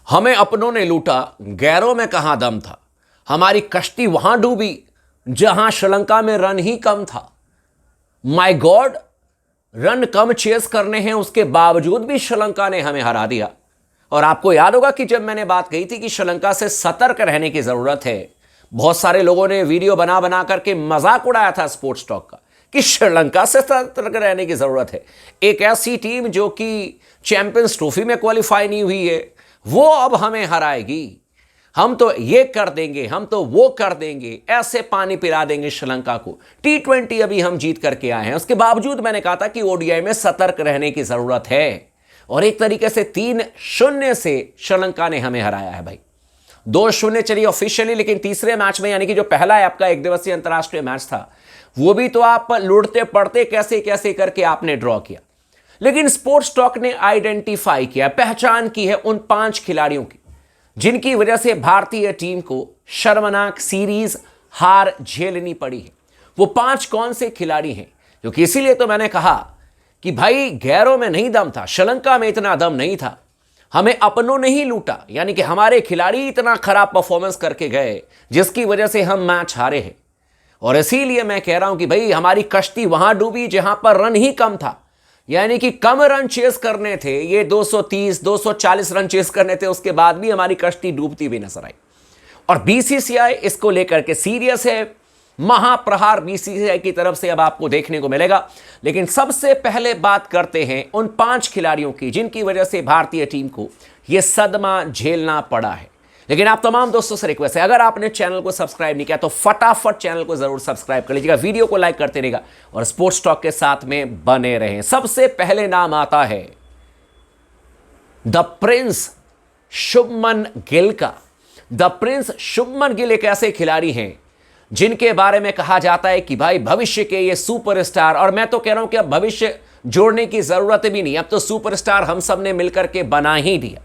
हमें अपनों ने लूटा, गैरों में कहां दम था। हमारी कश्ती वहां डूबी जहां श्रीलंका में रन ही कम था। माय गॉड, रन कम चेस करने हैं उसके बावजूद भी श्रीलंका ने हमें हरा दिया। और आपको याद होगा कि जब मैंने बात कही थी कि श्रीलंका से सतर्क रहने की जरूरत है, बहुत सारे लोगों ने वीडियो बना बना करके मजाक उड़ाया था स्पोर्ट्स टॉक का कि श्रीलंका से सतर्क रहने की जरूरत है। एक ऐसी टीम जो कि चैंपियंस ट्रॉफी में क्वालिफाई नहीं हुई है, वो अब हमें हराएगी। हम तो ये कर देंगे, हम तो वो कर देंगे, ऐसे पानी पिला देंगे श्रीलंका को। T20 अभी हम जीत करके आए हैं, उसके बावजूद मैंने कहा था कि ओडीआई में सतर्क रहने की जरूरत है। और एक तरीके से 3-0 से श्रीलंका ने हमें हराया है भाई। 2-0 चलिए ऑफिशियली, लेकिन तीसरे मैच में यानी कि जो पहला है आपका एक दिवसीय अंतर्राष्ट्रीय मैच था, वो भी तो आप लुढ़ते पड़ते कैसे कैसे करके आपने ड्रॉ किया। लेकिन स्पोर्ट्स टॉक ने आइडेंटिफाई किया, पहचान की है उन 5 खिलाड़ियों की जिनकी वजह से भारतीय टीम को शर्मनाक सीरीज हार झेलनी पड़ी है। वो 5 कौन से खिलाड़ी हैं? क्योंकि इसीलिए तो मैंने कहा कि भाई गैरों में नहीं दम था, श्रीलंका में इतना दम नहीं था, हमें अपनों ने ही लूटा। यानी कि हमारे खिलाड़ी इतना खराब परफॉर्मेंस करके गए जिसकी वजह से हम मैच हारे हैं। और इसीलिए मैं कह रहा हूं कि भाई हमारी कश्ती वहां डूबी जहां पर रन ही कम था। यानी कि कम रन चेस करने थे, ये 230 240 रन चेस करने थे, उसके बाद भी हमारी कश्ती डूबती हुई नजर आई। और बीसीसीआई इसको लेकर के सीरियस है। महाप्रहार बीसीसीआई की तरफ से अब आपको देखने को मिलेगा। लेकिन सबसे पहले बात करते हैं उन 5 खिलाड़ियों की जिनकी वजह से भारतीय टीम को यह सदमा झेलना पड़ा है। लेकिन आप तमाम दोस्तों से रिक्वेस्ट है, अगर आपने चैनल को सब्सक्राइब नहीं किया तो फटाफट चैनल को जरूर सब्सक्राइब कर लीजिएगा, वीडियो को लाइक करते रहिएगा और स्पोर्ट्स टॉक के साथ में बने रहें। सबसे पहले नाम आता है द प्रिंस शुभमन गिल का। द प्रिंस शुभमन गिल एक ऐसे खिलाड़ी हैं जिनके बारे में कहा जाता है कि भाई भविष्य के ये सुपरस्टार, और मैं तो कह रहा हूं कि अब भविष्य जोड़ने की जरूरत भी नहीं, अब तो सुपरस्टार हम सब ने मिलकर के बना ही दिया।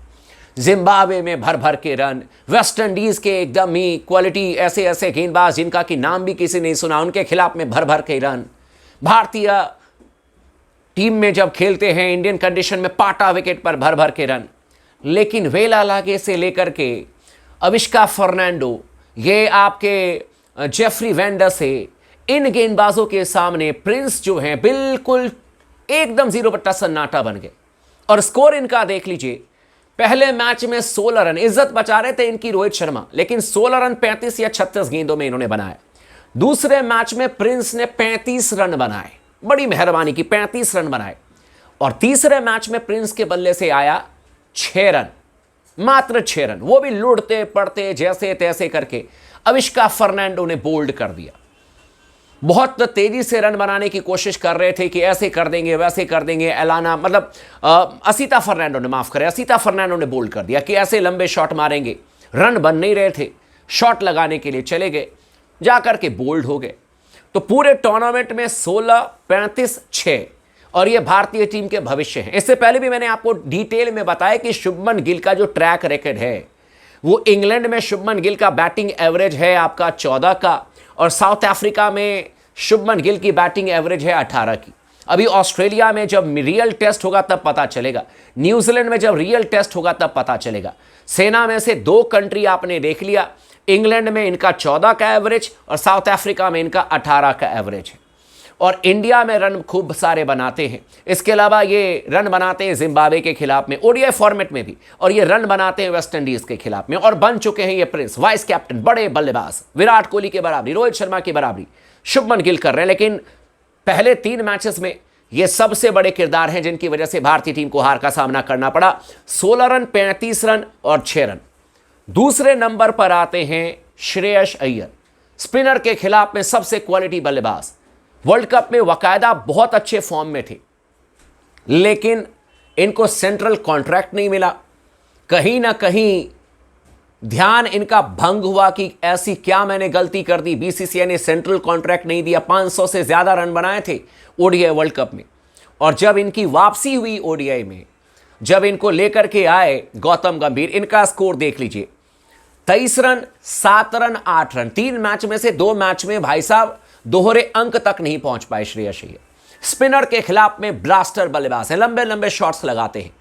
जिम्बाब्वे में भर भर के रन, वेस्ट इंडीज के एकदम ही क्वालिटी ऐसे ऐसे गेंदबाज जिनका कि नाम भी किसी नहीं सुना, उनके खिलाफ में भर भर के रन। भारतीय टीम में जब खेलते हैं इंडियन कंडीशन में पाटा विकेट पर भर भर के रन। लेकिन वेला लागे से लेकर के अविष्का फर्नांडो, ये आपके जेफरी वेंडर से, इन गेंदबाजों के सामने प्रिंस जो हैं बिल्कुल एकदम 0 बट्टा सन्नाटा बन गए। और स्कोर इनका देख लीजिए, पहले मैच में 16 रन, इज्जत बचा रहे थे इनकी रोहित शर्मा, लेकिन 16 रन 35 या 36 गेंदों में इन्होंने बनाए। दूसरे मैच में प्रिंस ने 35 रन बनाए, बड़ी मेहरबानी की 35 रन बनाए। और तीसरे मैच में प्रिंस के बल्ले से आया 6 रन, मात्र 6 रन, वो भी लुढ़ते पड़ते जैसे तैसे करके अविष्का फर्नांडो ने बोल्ड कर दिया। बहुत तेजी से रन बनाने की कोशिश कर रहे थे कि ऐसे कर देंगे वैसे कर देंगे। एलाना मतलब असीता फर्नांडो ने, माफ करें, असीता फर्नांडो ने बोल्ड कर दिया कि ऐसे लंबे शॉट मारेंगे। रन बन नहीं रहे थे, शॉट लगाने के लिए चले गए, जाकर के बोल्ड हो गए। तो पूरे टूर्नामेंट में 16, 35, 6, और ये भारतीय टीम के भविष्य हैं। इससे पहले भी मैंने आपको डिटेल में बताया कि शुभमन गिल का जो ट्रैक रिकॉर्ड है, वो इंग्लैंड में शुभमन गिल का बैटिंग एवरेज है आपका 14 का, और साउथ अफ्रीका में शुभमन गिल की बैटिंग एवरेज है 18 की। अभी ऑस्ट्रेलिया में जब रियल टेस्ट होगा तब पता चलेगा, न्यूजीलैंड में जब रियल टेस्ट होगा तब पता चलेगा। सेना में से 2 कंट्री आपने देख लिया, इंग्लैंड में इनका 14 का एवरेज और साउथ अफ्रीका में इनका 18 का एवरेज है। और इंडिया में रन खूब सारे बनाते हैं। इसके अलावा ये रन बनाते हैं जिम्बाब्वे के खिलाफ में ओडीआई फॉर्मेट में भी, और ये रन बनाते हैं वेस्ट इंडीज के खिलाफ में। और बन चुके हैं ये प्रिंस, वाइस कैप्टन, बड़े बल्लेबाज, विराट कोहली के बराबरी, रोहित शर्मा की बराबरी शुभमन गिल कर रहे हैं। लेकिन पहले 3 मैचेस में ये सबसे बड़े किरदार हैं जिनकी वजह से भारतीय टीम को हार का सामना करना पड़ा। 16 रन, 35 रन और 6 रन। दूसरे नंबर पर आते हैं श्रेयस अय्यर, स्पिनर के खिलाफ में सबसे क्वालिटी बल्लेबाज, वर्ल्ड कप में बाकायदा बहुत अच्छे फॉर्म में थे, लेकिन इनको सेंट्रल कॉन्ट्रैक्ट नहीं मिला। कहीं ना कहीं ध्यान इनका भंग हुआ कि ऐसी क्या मैंने गलती कर दी, बीसीसीआई ने सेंट्रल कॉन्ट्रैक्ट नहीं दिया। 500 से ज्यादा रन बनाए थे ओडीआई वर्ल्ड कप में। और जब इनकी वापसी हुई ओडीआई में, जब इनको लेकर के आए गौतम गंभीर, इनका स्कोर देख लीजिए, 23 रन, 7 रन, 8 रन। 3 मैच में से 2 मैच में भाई साहब दोहरे अंक तक नहीं पहुंच पाए श्रेयस अय्यर। स्पिनर के खिलाफ में ब्लास्टर बल्लेबाज है, लंबे लंबे शॉट्स लगाते हैं।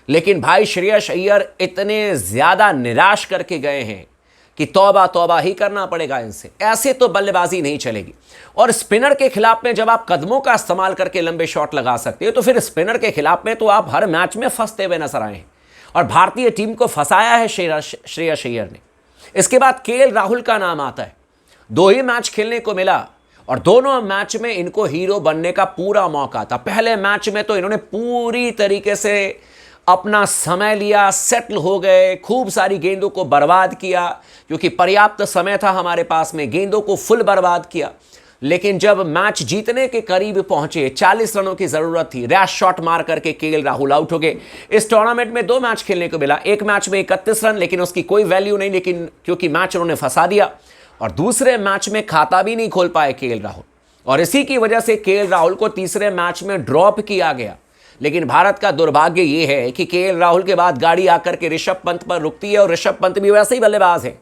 लेकिन भाई श्रेयस अय्यर इतने ज्यादा निराश करके गए हैं कि तौबा तौबा ही करना पड़ेगा इनसे। ऐसे तो बल्लेबाजी नहीं चलेगी। और स्पिनर के खिलाफ में जब आप कदमों का इस्तेमाल करके लंबे शॉट लगा सकते हो, तो फिर स्पिनर के खिलाफ में तो आप हर मैच में फंसते हुए नजर आए हैं। और भारतीय टीम को फंसाया है श्रेयस अय्यर ने। इसके बाद केएल राहुल का नाम आता है। 2 ही मैच खेलने को मिला और दोनों मैच में इनको हीरो बनने का पूरा मौका था। पहले मैच में तो इन्होंने पूरी तरीके से अपना समय लिया, सेटल हो गए, खूब सारी गेंदों को बर्बाद किया क्योंकि पर्याप्त समय था हमारे पास में, गेंदों को फुल बर्बाद किया। लेकिन जब मैच जीतने के करीब पहुंचे, 40 रनों की जरूरत थी, रैश शॉट मार करके केएल राहुल आउट हो गए। इस टूर्नामेंट में 2 मैच खेलने को मिला, एक मैच में 31 रन, लेकिन उसकी कोई वैल्यू नहीं, लेकिन क्योंकि मैच उन्होंने फंसा दिया। और दूसरे मैच में खाता भी नहीं खोल पाए केएल राहुल, और इसी की वजह से केएल राहुल को तीसरे मैच में ड्रॉप किया गया। लेकिन भारत का दुर्भाग्य यह है कि केएल राहुल के बाद गाड़ी आकर के ऋषभ पंत पर रुकती है, और ऋषभ पंत भी वैसे ही बल्लेबाज है।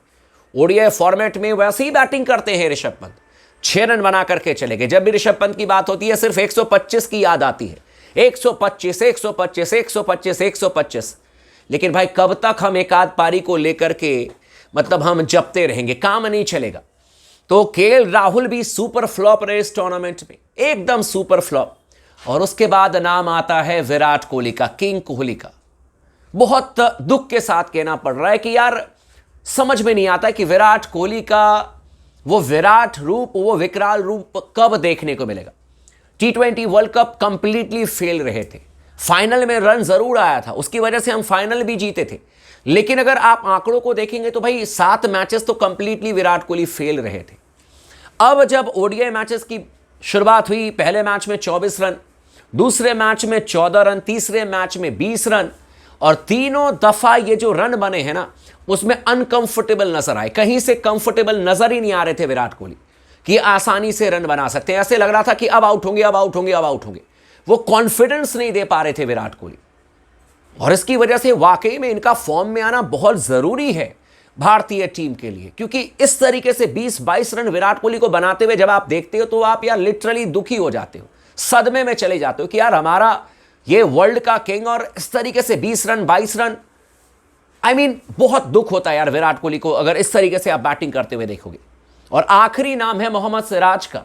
ओडीआई फॉर्मेट में वैसे ही बैटिंग करते हैं ऋषभ पंत। 6 रन बना करके चले गए। जब भी ऋषभ पंत की बात होती है सिर्फ 125 की याद आती है, 125 125 125 125। लेकिन भाई कब तक हम एक आध पारी को लेकर के मतलब हम जपते रहेंगे, काम नहीं चलेगा। तो केएल राहुल भी सुपर फ्लॉप रहे इस टूर्नामेंट में, एकदम सुपर फ्लॉप। और उसके बाद नाम आता है विराट कोहली का, किंग कोहली का। बहुत दुख के साथ कहना पड़ रहा है कि यार समझ में नहीं आता कि विराट कोहली का वो विराट रूप, वो विकराल रूप कब देखने को मिलेगा। T20 world cup completely fail रहे थे। फाइनल में रन जरूर आया था, उसकी वजह से हम फाइनल भी जीते थे। लेकिन अगर आप आंकड़ों को देखेंगे तो भाई 7 मैचेस तो कंप्लीटली विराट कोहली फेल रहे थे। अब जब ओडीआई मैचेस की शुरुआत हुई, पहले मैच में 24 रन, दूसरे मैच में 14 रन, तीसरे मैच में 20 रन, और तीनों दफा ये जो रन बने हैं ना, उसमें अनकंफर्टेबल नजर आए। कहीं से कंफर्टेबल नजर ही नहीं आ रहे थे विराट कोहली कि आसानी से रन बना सकते हैं। ऐसे लग रहा था कि अब आउट होंगे, अब आउट होंगे, अब आउट होंगे। वो कॉन्फिडेंस नहीं दे पा रहे थे विराट कोहली, और इसकी वजह से वाकई में इनका फॉर्म में आना बहुत जरूरी है भारतीय टीम के लिए। क्योंकि इस तरीके से 20-22 रन विराट कोहली को बनाते हुए जब आप देखते हो तो आप यार लिटरली दुखी हो जाते हो, सदमे में चले जाते हो कि यार हमारा ये वर्ल्ड का किंग और इस तरीके से 20 रन 22 रन। आई मीन बहुत दुख होता है यार विराट कोहली को अगर इस तरीके से आप बैटिंग करते हुए देखोगे। और आखिरी नाम है मोहम्मद सिराज का।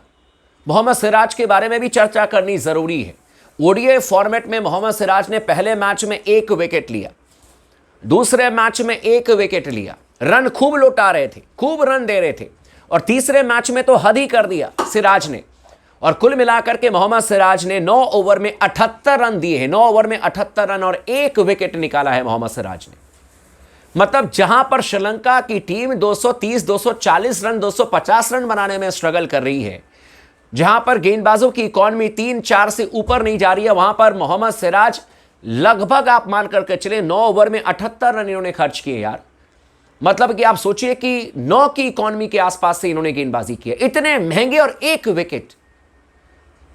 मोहम्मद सिराज के बारे में भी चर्चा करनी जरूरी है। ओडीआई फॉर्मेट में मोहम्मद सिराज ने पहले मैच में 1 विकेट लिया, दूसरे मैच में 1 विकेट लिया, रन खूब लौटा रहे थे, खूब रन दे रहे थे, और तीसरे मैच में तो हद ही कर दिया सिराज ने। और कुल मिलाकर के मोहम्मद सिराज ने 9 ओवर में 78 रन दिए हैं, 9 ओवर में 78 रन और 1 विकेट निकाला है मोहम्मद सिराज ने। मतलब जहां पर श्रीलंका की टीम 230, 240 रन, 250 रन बनाने में स्ट्रगल कर रही है, जहां पर गेंदबाजों की इकॉनमी 3-4 से ऊपर नहीं जा रही है, वहां पर मोहम्मद सिराज लगभग आप मान करके चले 9 ओवर में 78 रन इन्होंने खर्च किए यार। मतलब कि आप सोचिए कि 9 की इकॉनमी के आसपास से इन्होंने गेंदबाजी की है, इतने महंगे, और 1 विकेट।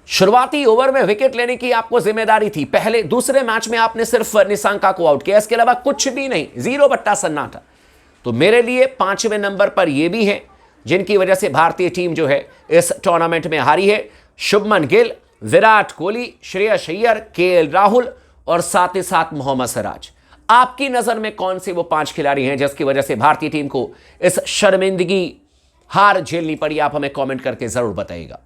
शुरुआती ओवर में विकेट लेने की आपको जिम्मेदारी थी। पहले दूसरे मैच में आपने सिर्फ निशंका को आउट किया, इसके अलावा कुछ भी नहीं, 0 बट्टा सन्नाटा। तो मेरे लिए 5वें नंबर पर ये भी है जिनकी वजह से भारतीय टीम जो है इस टूर्नामेंट में हारी है। शुभमन गिल, विराट कोहली, श्रेयस अय्यर, केएल राहुल और साथ ही साथ मोहम्मद सिराज। आपकी नजर में कौन से वो 5 खिलाड़ी हैं जिसकी वजह से भारतीय टीम को इस शर्मिंदगी हार झेलनी पड़ी? आप हमें कमेंट करके जरूर बताइएगा।